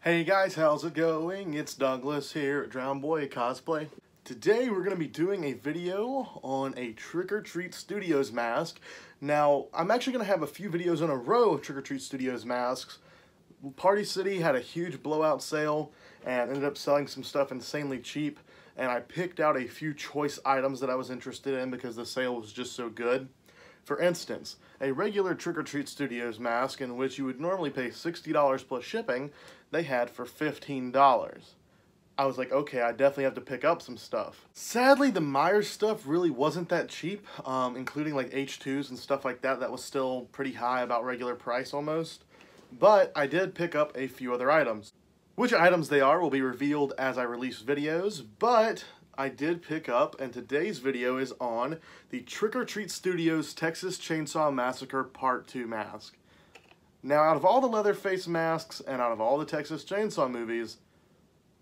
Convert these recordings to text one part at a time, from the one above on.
Hey guys, how's it going? It's Douglas here at Drown Boy Cosplay. Today we're going to be doing a video on a Trick or Treat Studios mask. Now, I'm actually going to have a few videos in a row of Trick or Treat Studios masks. Party City had a huge blowout sale and ended up selling some stuff insanely cheap, and I picked out a few choice items that I was interested in because the sale was just so good. For instance, a regular Trick or Treat Studios mask in which you would normally pay $60 plus shipping, they had for $15. I was like, okay, I definitely have to pick up some stuff. Sadly, the Myers stuff really wasn't that cheap, including like H2s and stuff like that. That was still pretty high, about regular price almost. But I did pick up a few other items. Which items they are will be revealed as I release videos, but I did pick up, and today's video is on the Trick or Treat Studios Texas Chainsaw Massacre Part 2 mask. Now, out of all the Leatherface masks and out of all the Texas Chainsaw movies,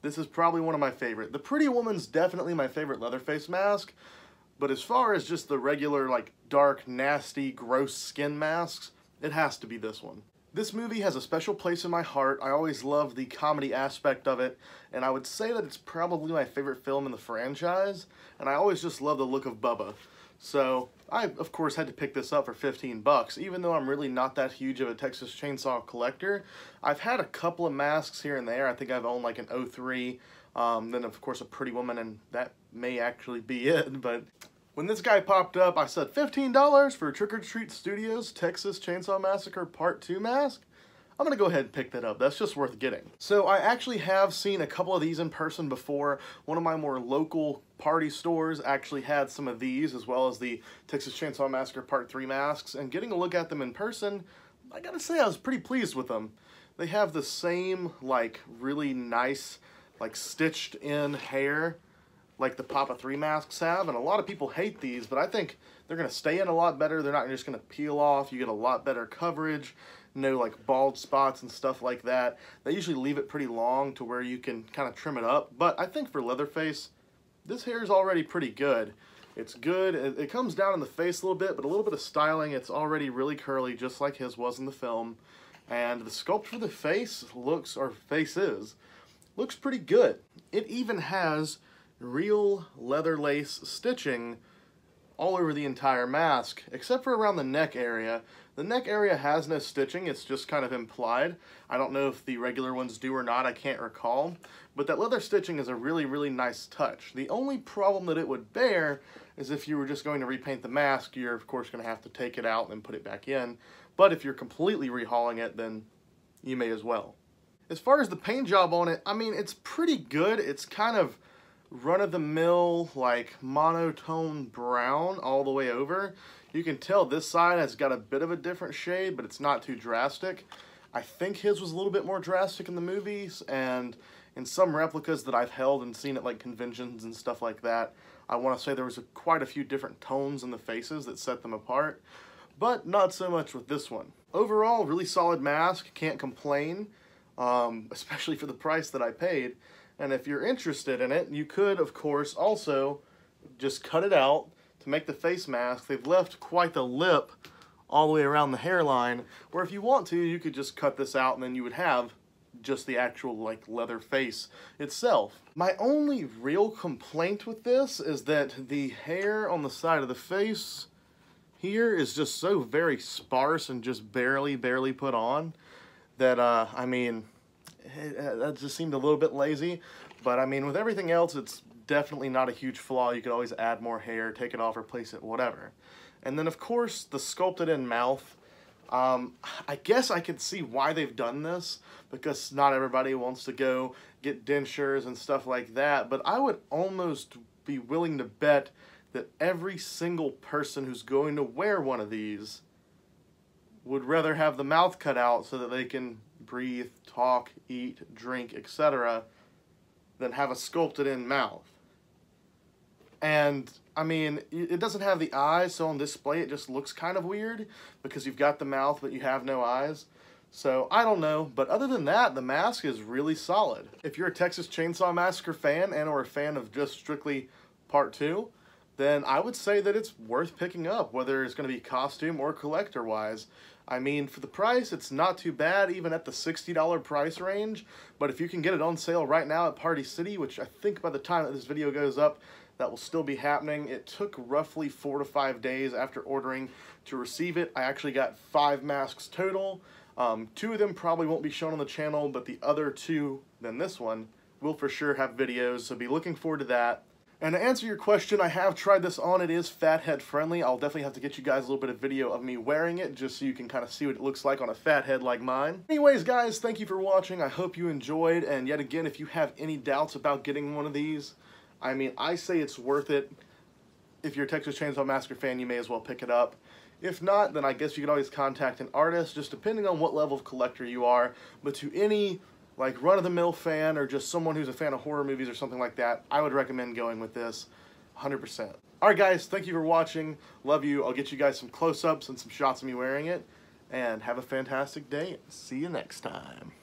this is probably one of my favorite. The Pretty Woman's definitely my favorite Leatherface mask, but as far as just the regular, like, dark, nasty, gross skin masks, it has to be this one. This movie has a special place in my heart. I always love the comedy aspect of it, and I would say that it's probably my favorite film in the franchise, and I always just love the look of Bubba. So, I, of course, had to pick this up for 15 bucks. Even though I'm really not that huge of a Texas Chainsaw collector, I've had a couple of masks here and there. I think I've owned like an 03, then of course a Pretty Woman, and that may actually be it, but when this guy popped up, I said $15 for Trick or Treat Studios Texas Chainsaw Massacre Part 2 mask. I'm going to go ahead and pick that up. That's just worth getting. So I actually have seen a couple of these in person before. One of my more local party stores actually had some of these, as well as the Texas Chainsaw Massacre Part 3 masks. And getting a look at them in person, I gotta say I was pretty pleased with them. They have the same, like, really nice, like, stitched in hair like the Papa 3 masks have, and a lot of people hate these, but I think they're going to stay in a lot better. They're not just going to peel off. You get a lot better coverage, no like bald spots and stuff like that. They usually leave it pretty long to where you can kind of trim it up, but I think for Leatherface, this hair is already pretty good. It's good. It comes down in the face a little bit, but a little bit of styling. It's already really curly, just like his was in the film, and the sculpt for the face looks pretty good. It even has real leather lace stitching all over the entire mask, except for around the neck area. The neck area has no stitching, it's just kind of implied. I don't know if the regular ones do or not, I can't recall. But that leather stitching is a really, really nice touch. The only problem that it would bear is if you were just going to repaint the mask, you're of course going to have to take it out and then put it back in. But if you're completely rehauling it, then you may as well. As far as the paint job on it, I mean, it's pretty good. It's kind of run-of-the-mill, like, monotone brown all the way over. You can tell this side has got a bit of a different shade, but it's not too drastic. I think his was a little bit more drastic in the movies, and in some replicas that I've held and seen at, like, conventions and stuff like that, I want to say there was quite a few different tones in the faces that set them apart, but not so much with this one. Overall, really solid mask, can't complain, especially for the price that I paid. And if you're interested in it, you could, of course, also just cut it out to make the face mask. They've left quite the lip all the way around the hairline, where if you want to, you could just cut this out and then you would have just the actual, like, leather face itself. My only real complaint with this is that the hair on the side of the face here is just so very sparse and just barely put on that, I mean, that just seemed a little bit lazy, but I mean, with everything else, it's definitely not a huge flaw. You could always add more hair, take it off, replace it, whatever. And then, of course, the sculpted in mouth. I guess I could see why they've done this, because not everybody wants to go get dentures and stuff like that, but I would almost be willing to bet that every single person who's going to wear one of these would rather have the mouth cut out so that they can breathe, talk, eat, drink, etc., than have a sculpted in mouth. And I mean, it doesn't have the eyes, so on display it just looks kind of weird because you've got the mouth but you have no eyes. So I don't know, but other than that, the mask is really solid. If you're a Texas Chainsaw Massacre fan and or a fan of just strictly Part 2, then I would say that it's worth picking up, whether it's going to be costume or collector-wise. I mean, for the price, it's not too bad, even at the $60 price range. But if you can get it on sale right now at Party City, which I think by the time that this video goes up, that will still be happening. It took roughly 4 to 5 days after ordering to receive it. I actually got 5 masks total. 2 of them probably won't be shown on the channel, but the other 2, then this one, will for sure have videos, so be looking forward to that. And to answer your question, I have tried this on. It is fathead friendly. I'll definitely have to get you guys a little bit of video of me wearing it just so you can kind of see what it looks like on a fat head like mine. Anyways, guys, thank you for watching. I hope you enjoyed. And yet again, if you have any doubts about getting one of these, I mean, I say it's worth it. If you're a Texas Chainsaw Massacre fan, you may as well pick it up. If not, then I guess you could always contact an artist, just depending on what level of collector you are. But to any like run-of-the-mill fan or just someone who's a fan of horror movies or something like that, I would recommend going with this 100%. Alright guys, thank you for watching. Love you. I'll get you guys some close-ups and some shots of me wearing it. And have a fantastic day. See you next time.